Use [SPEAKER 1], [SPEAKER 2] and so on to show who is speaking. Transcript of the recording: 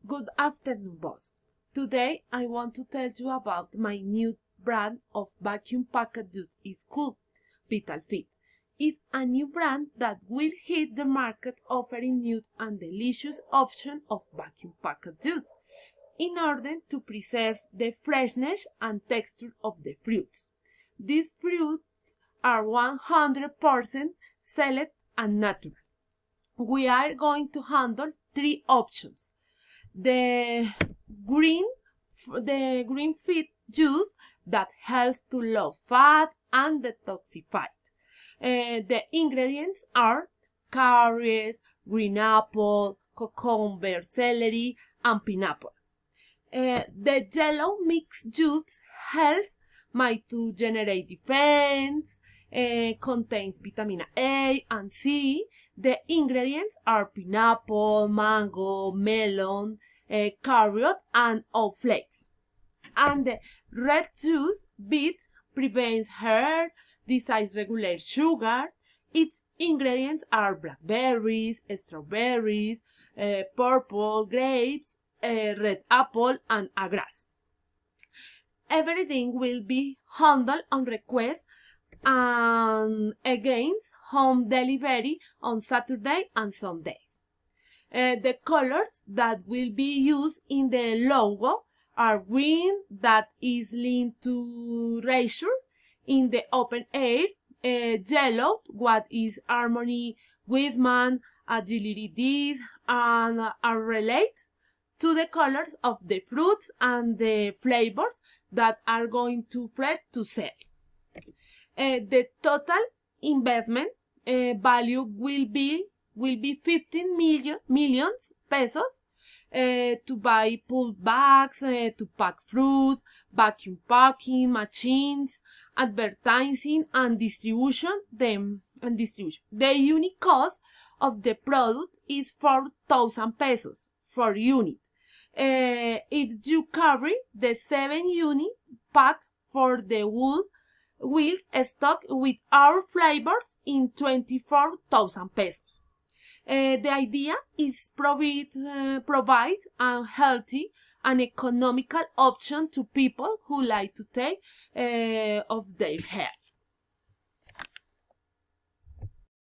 [SPEAKER 1] Good afternoon, boss. Today I want to tell you about my new brand of vacuum packed juice. It's called Vital Fit. It's a new brand that will hit the market offering new and delicious option of vacuum packed juice in order to preserve the freshness and texture of the fruits. These fruits are 100% select and natural. We are going to handle three options. The green the green fit juice that helps to lose fat and detoxify. The ingredients are carrots, green apple, cucumber, celery, and pineapple. The yellow mixed juice helps my to generate defense, contains vitamin A and C. The ingredients are pineapple, mango, melon, carrot, and oat flakes. And the red juice beet prevents hair, disease regulates sugar. Its ingredients are blackberries, strawberries, purple grapes, red apple, and a grass. Everything will be handled on request and against home delivery on Saturday and Sundays. The colors that will be used in the logo are green, that is linked to leisure in the open air, yellow, what is harmony, wisdom, agility, this, and are related to the colors of the fruits and the flavors that are going to Fred to sell. The total investment value will be 15 million pesos to buy pulled bags, to pack fruits, vacuum packing machines, advertising and distribution. The unit cost of the product is 4,000 pesos for unit. If you carry the 7 unit pack for the wool, will stock with our flavors in 24,000 pesos. The idea is provide a healthy and economical option to people who like to take of their health.